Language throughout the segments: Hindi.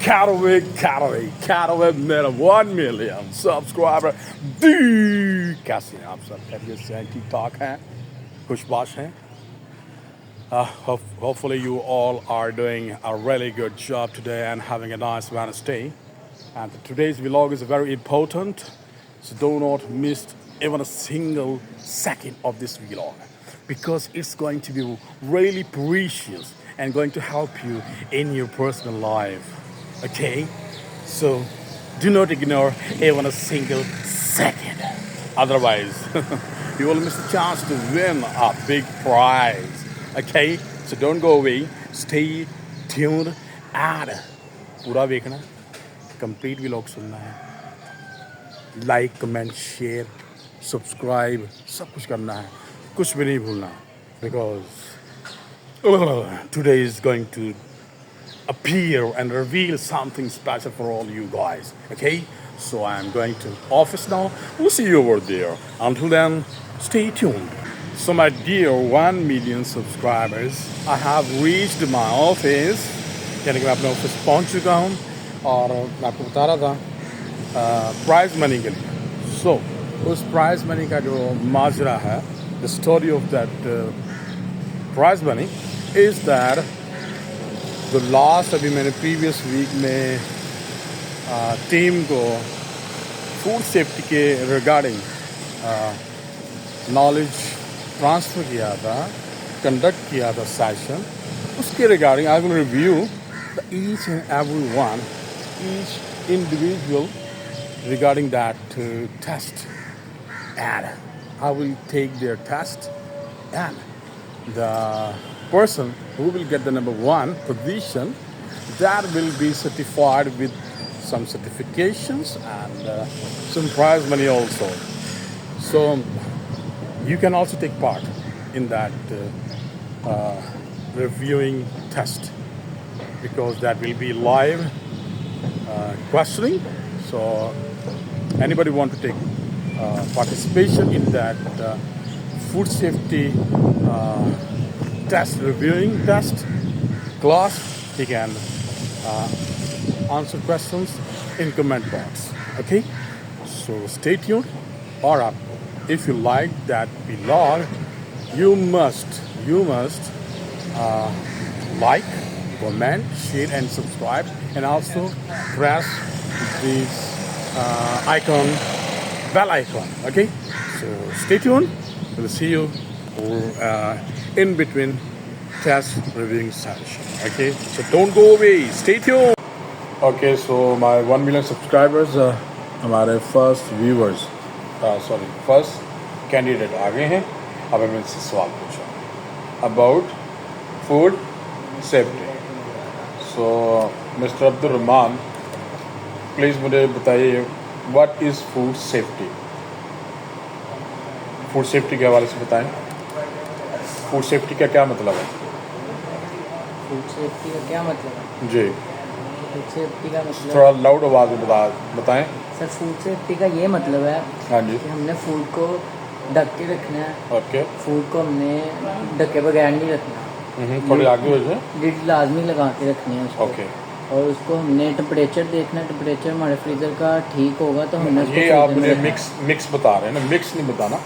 Caraway मेरा 1 million सब्सक्राइबर दी। कैसे हैं आप सब? खैरियत से हैं? ठीक ठाक हैं? खुशबाश हैं? Hopefully you all are doing a really good job today and having a nice Wednesday. And today's vlog is very important, so do not miss even a single second of this vlog because it's going to be really precious and going to help you in your personal life. Okay? So do not ignore even a single second. Otherwise, you will miss the chance to win a big prize. Okay? So don't go away. Stay tuned and पूरा देखना, कंप्लीट व्लॉग सुनना है, लाइक कमेंट शेयर सब्सक्राइब सब कुछ करना है, कुछ भी नहीं भूलना because today is going to appear and reveal something special for all you guys. Okay, so I'm going to office now. We'll see you over there. Until then, stay tuned. So my dear 1 million subscribers, I have reached my office. यानी कि मैं अपने ऑफिस पहुंच चुका हूं और मैं आपको बता रहा था प्राइज मनी के लिए. सो उस प्राइज मनी का जो माजरा है, the story of that prize money is that जो लास्ट अभी मैंने प्रीवियस वीक में टीम को फूड सेफ्टी के रिगार्डिंग नॉलेज ट्रांसफ़र किया था, कंडक्ट किया था सेशन, उसके regarding I will review the each and every one, each individual regarding that test, and I will take their test, and the person who will get the number 1 position, that will be certified with some certifications and some prize money also. So you can also take part in that reviewing test because that will be live questioning. So anybody want to take participation in that food safety test, reviewing test class, he can answer questions in comment box. Okay, so stay tuned. Or if you like that vlog, you must like, comment, share and subscribe, and also press this icon, bell icon. Okay, so stay tuned. We'll see you in between test reviewing session. Okay, so don't go away, stay tuned. Okay, so my 1 million subscribers, हमारे फर्स्ट व्यूवर्स फर्स्ट कैंडिडेट आ गए हैं. अब मैं इनसे सवाल पूछा about food safety. So mister Abdul Rahman, please मुझे बताइए what is food safety. Food safety के हवाले से बताएं. फूड सेफ्टी का क्या मतलब है? फूड सेफ्टी का क्या मतलब है? जी, फूड सेफ्टी का मतलब थोड़ा लाउड आवाज़ में बताएं. सर, फूड सेफ्टी का ये मतलब है हाँ जी, कि हमने फूड को ढक के रखना है. ओके. फूड को हमने ढके बगैर नहीं रखना. थोड़ी आगे हो जाए. लिड लाजमी लगा के रखनी है उसको. ओके. और उसको हमने टेम्परेचर देखना है. टेम्परेचर हमारे फ्रीज़र का ठीक होगा तो हमने उसको ये आप मुझे मिक्स बता रहे हैं ना, मिक्स नहीं बताना.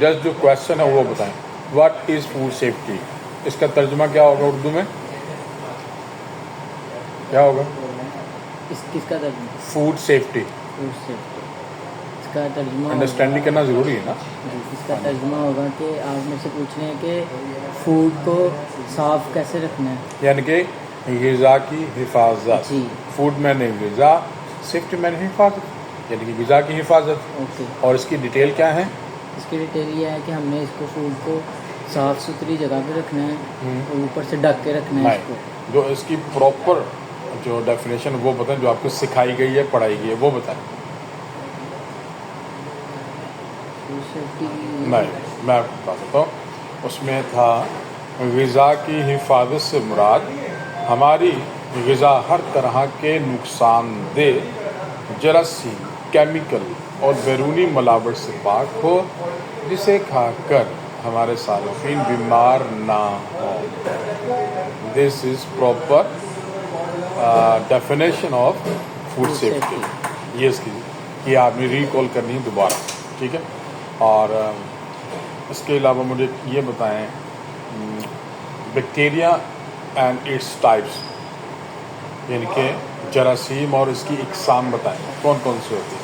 जस्ट जो क्वेश्चन है वो बताएं. व्हाट इज़ फूड सेफ्टी, इसका तर्जुमा क्या होगा उर्दू में? क्या होगा? किसका तर्जुमा? Food safety. फूड सेफ्टी इसका तर्जुमा अंडरस्टैंडिंग करना ज़रूरी है ना. इसका तर्जुमा होगा कि आप मेरे से पूछ रहे हैं कि फूड को साफ़ कैसे रखना है, यानी कि ग़िज़ा की हिफाजत. जी. फूड मैंने ग़िज़ा, सेफ्टी मैंने हिफाजत, यानी कि ग़िज़ा की हिफाजत. ओके. और इसकी डिटेल क्या है? इसकी डिटेल ये है कि हमने इसको फूड को साफ़ सुथरी जगह पे रखना है और ऊपर से ढक के रखना है इसको. जो इसकी प्रॉपर जो डेफिनेशन वो बताएं, जो आपको सिखाई गई है, पढ़ाई गई है, वो बताएं. फूड सेफ्टी नहीं, मैं आपको बता देता हूँ. उसमें था ग़िज़ा की हिफाजत से मुराद हमारी ग़िज़ा हर तरह के नुकसानदेह जरासीम, केमिकल और बैरूनी मिलावट से पाक हो, जिसे खाकर हमारे सार्फिन बीमार ना हो. This is proper definition of food Food safety, ये इसकी ये आपने रिकॉल करनी है दोबारा, ठीक है। और इसके अलावा मुझे ये बताएं बैक्टीरिया एंड इट्स टाइप्स, यानी कि जरासीम और इसकी इकसाम बताएं कौन कौन सी होती है।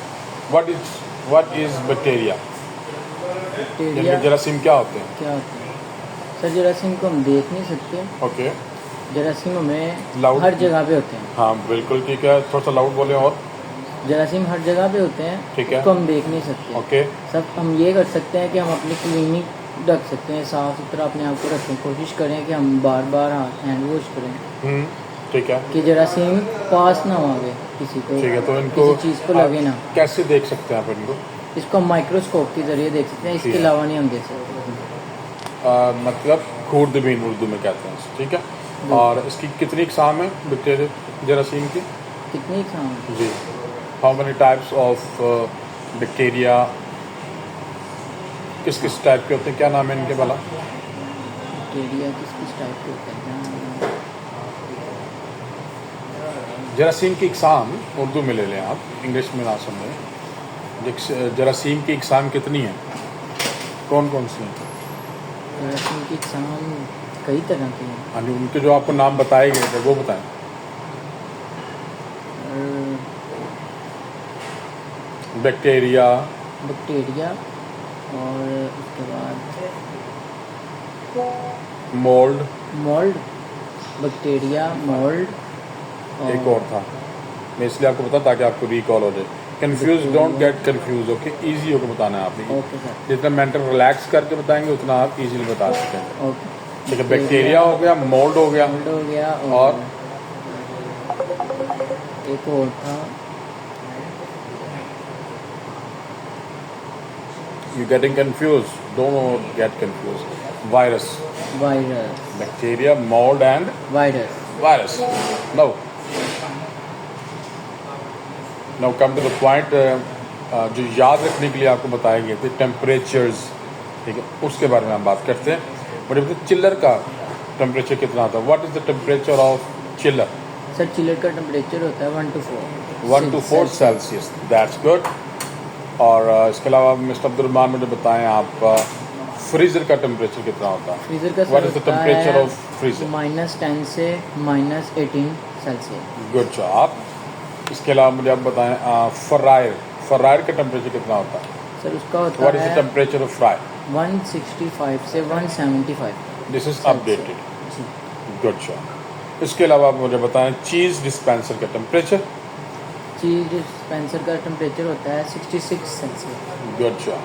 व्हाट इज़ बैक्टीरिया, बैक्टीरिया जरासीम क्या होते हैं? क्या होता है? सर जरासीम को हम देख नहीं सकते, ओके, जरासीम हमें Loud? हर जगह पे होते हैं। हाँ बिल्कुल ठीक है, थोड़ा सा लाउड बोले। और जरासीम हर जगह पे होते हैं, ठीक है। उसको हम देख नहीं सकते। ओके, सब हम ये कर सकते हैं कि हम अपनी क्लिनिक रख सकते हैं, साफ़ सुथरा अपने आप को रखें, कोशिश करें कि हम बार बार हाथ हैंड वॉश करें ठीक है, कि जरासीम पास ना हो आगे किसी को, ठीक है। तो इनको किसी चीज़ को लगे ना। कैसे देख सकते हैं आप इनको? इसको हम माइक्रोस्कोप के ज़रिए देख सकते हैं, ठीक इसके है। अलावा नहीं हम देख सकते। मतलब खुर्दबीन उर्दू में कहते हैं इसे, ठीक है। और इसकी कितनी इकसाम है बैक्टीरिया जरासीम की? कितनी खाम जी, how many types of bacteria, किस किस टाइप के होते हैं, क्या नाम है इनके भला? बैक्टीरिया किस किस टाइप के होते हैं? जरासीम की इकसाम उर्दू में ले लें आप, इंग्लिश में ना समझें। जरासीम की इकसाम कितनी है, कौन कौन सी हैं? जरासीम की खाम कई तरह की हैं। हाँ जी, उनके जो आपको नाम बताए गए थे वो बताएं। और बैक्टीरिया, बैक्टीरिया और उसके बाद मोल्ड, मोल्ड, बैक्टीरिया, मोल्ड एक और था, मैं इसलिए आपको बता ताकि आपको रिकॉल हो जाए। Confuse, don't get confuse, okay. Easy होकर बताना है आपने, ओके सर, जितना मेंटल रिलैक्स करके बताएंगे उतना आप इजीली बता सकेंगे। ओके। ठीक है, बैक्टीरिया हो गया, मोल्ड हो गया, मोल्ड हो गया और एक और था you getting confuse, don't get confuse. Virus, virus, bacteria, mould and virus. Now come to the point, जो याद रखने के लिए आपको बताए गए थे टेम्परेचर्स, ठीक है, उसके बारे में हम बात करते हैं। मुझे बताइए चिल्लर का टेम्परेचर कितना होता है? What is the temperature of चिल्लर? सर चिलर का टेम्परेचर होता है 1 to 4 1 to 4 Celsius, that's good. और इसके अलावा मिस्टर अब्दुलरहमान मुझे बताएं आप फ्रीज़र का टेम्परेचर कितना होता है? फ्रीज़र का what is the temperature of freezer? -10 से -18 सेल्सियस। Good job. इसके अलावा मुझे आप बताएं फ्रायर का टेम्परेचर कितना होता है? सर उसका होता व्हाट इज़ द है टेम्परेचर ऑफ फ्राई? 165 से 175। दिस इज अपडेटेड, जी। Good job. इसके अलावा आप मुझे बताएं चीज़ डिस्पेंसर का टेम्परेचर? चीज़ डिस्पेंसर का टेम्परेचर होता है 66 सेल्सियस। Good job.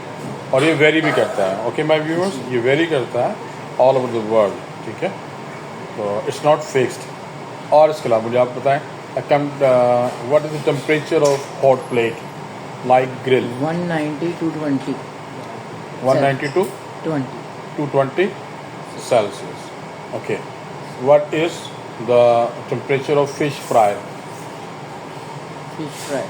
और ये वेरी भी करता है, ओके माय व्यूअर्स, ये वेरी करता है ऑल ओवर द वर्ल्ड, ठीक है, तो इट्स नॉट फिक्स्ड। और इसके अलावा मुझे आप बताएं what is the temperature of hot plate like grill? 190 to 20 190 to 20 220 Celsius. Okay. What is the temperature of fish fryer? Fish fry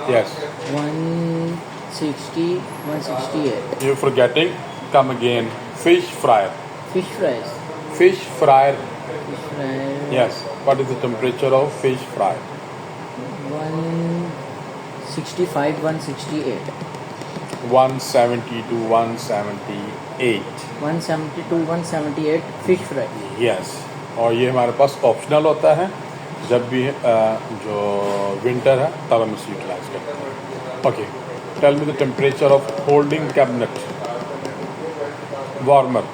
Yes. 160 168। You're forgetting. Come again. Fish fryer. Fish fries Fish fryer. Fish fry Yes. What is the temperature of fish fry? 165 168 170 to 178. 170 to 178 fish fry. Yes. और ये हमारे पास ऑप्शनल होता है जब भी जो विंटर है तब हम इसे यूटिलाइज करते हैं। Okay, tell me the temperature of holding cabinet warmer.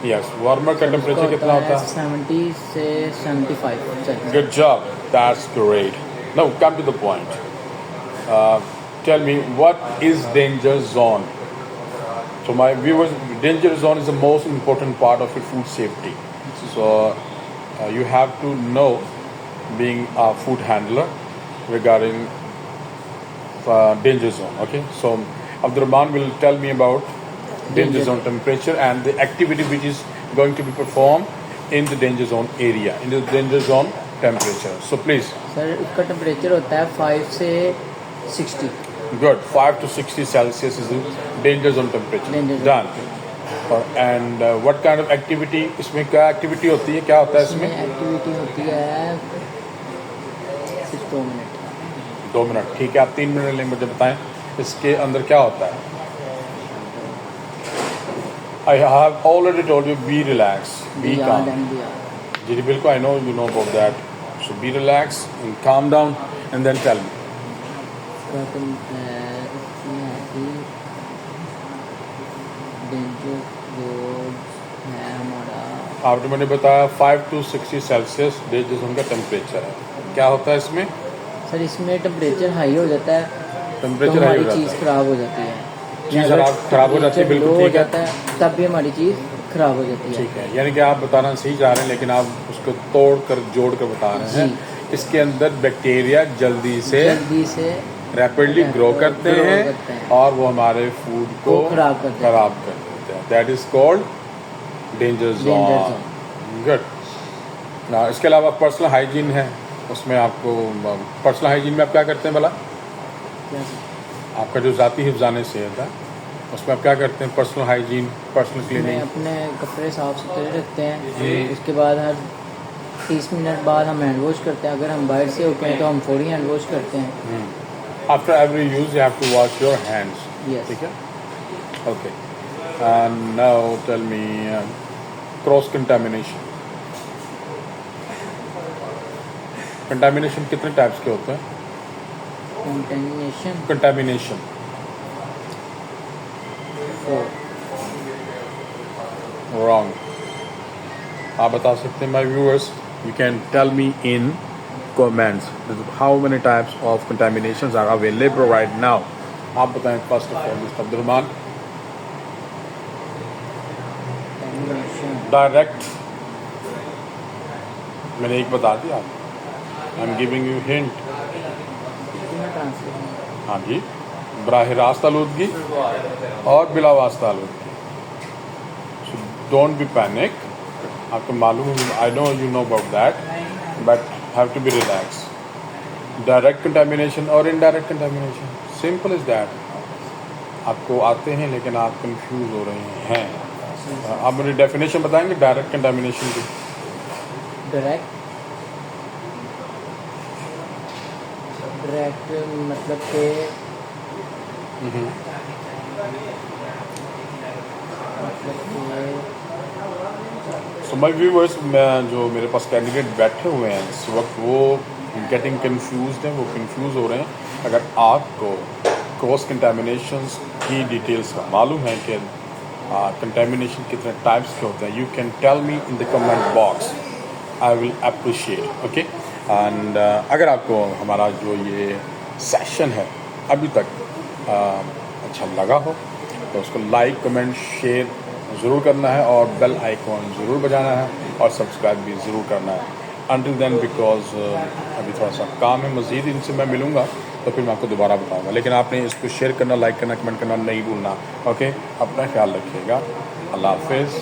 Yes, warmer का टेम्परेचर कितना होता है? 70 से 75। Good job. That's great. Now come to the point. Tell me, what is danger zone? So my viewers, danger zone is the most important part of your food safety. So you have to know, being a food handler, regarding danger zone. Okay. So Abdurrahman will tell me about danger zone temperature and the activity which is going to be performed in the danger zone area, in the danger zone temperature. So please. Sir उसका टेम्परेचर होता है 5 से 60। Good. 5 to 60 Celsius is the danger zone temperature. Danger zone. Done. And what kind of activity? इसमें क्या activity होती है? क्या होता है इसमें? एक्टिविटी होती है सिर्फ 2 मिनट। 2 मिनट, ठीक है। आप 3 मिनट लें, मुझे बताएं इसके अंदर क्या होता है। I have already told you be relax, be calm. जी जी बिल्कुल, I know you know about that. So be relax and calm down and then tell me. Danger roads है हमारा। आपने मैंने बताया 5 to 60 सेल्सियस डेंजर जोन का टेम्परेचर है। क्या होता है इसमें? सर इसमें टेम्परेचर हाई हो जाता है तो टेम्परेचर हाई हो हमारी जाता चीज़ है, ख़राब हो जाती है। चीज़ खराब हो जाती है, बिल्कुल हो ठीक है। जाता है तब भी हमारी चीज़ ख़राब हो जाती है। ठीक है, यानी कि आप बताना सही जा रहे हैं, लेकिन आप उसको तोड़ कर जोड़ कर बता रहे हैं। इसके अंदर बैक्टीरिया जल्दी से रैपिडली ग्रो करते हैं और वो हमारे फूड को खराब कर देते हैं। That is called danger zone. Good ना। इसके अलावा पर्सनल हाइजीन है, उसमें आपको पर्सनल हाइजीन में आप क्या करते हैं भला? आपका जो ज़ाती हिफ्ज़ाने सेहत है उसमें आप क्या करते हैं? Personal hygiene, personal cleaning. अपने कपड़े साफ सुथरे रखते हैं। उसके बाद हर 30 मिनट बाद हम हैंड वॉश करते हैं। अगर हम बाहर से होते हैं तो हम फौरी हैंड वॉश करते हैं। After every use you have to wash your hands. ठीक है, okay. Now tell me cross contamination. Contamination कितने टाइप्स के होते हैं? Contamination wrong. आप बता सकते हैं my viewers? You can tell me in comments how many types of contaminations are available right now. आप बताएं first of all mister Abdul Rahman. Direct मैंने एक बता दिया, I am giving you hint. हाँ जी, बराह रास्त आलूदगी और बिला वास्ता आलूदगी। So don't be panic. आपको मालूम है, आई know you know about that, but have to be relaxed. Direct contamination और indirect contamination, simple as that. आपको आते हैं लेकिन आप कंफ्यूज हो रहे हैं। आप मुझे डेफिनेशन बताएंगे डायरेक्ट कंटामिनेशन की? डायरेक्ट मतलब कि सो माय व्यूअर्स, जो मेरे पास कैंडिडेट बैठे हुए हैं इस वक्त, वो गेटिंग कंफ्यूज्ड हैं, वो कंफ्यूज हो रहे हैं। अगर आपको क्रॉस कंटामिनेशंस की डिटेल्स का मालूम है कि कंटामिनेशन कितने टाइप्स के होते हैं, you can tell me in the comment box, I will appreciate. Okay, and अगर आपको हमारा जो ये सेशन है अभी तक अच्छा लगा हो तो उसको लाइक कमेंट शेयर ज़रूर करना है और बेल आइकॉन ज़रूर बजाना है और सब्सक्राइब भी ज़रूर करना है। अनटिल देन, बिकॉज अभी थोड़ा सा काम है, मज़ीद इनसे मैं मिलूँगा तो फिर मैं आपको दोबारा बताऊँगा। लेकिन आपने इसको शेयर करना, लाइक करना, कमेंट करना नहीं भूलना। ओके, अपना ख्याल रखिएगा। अल्लाह हाफिज़।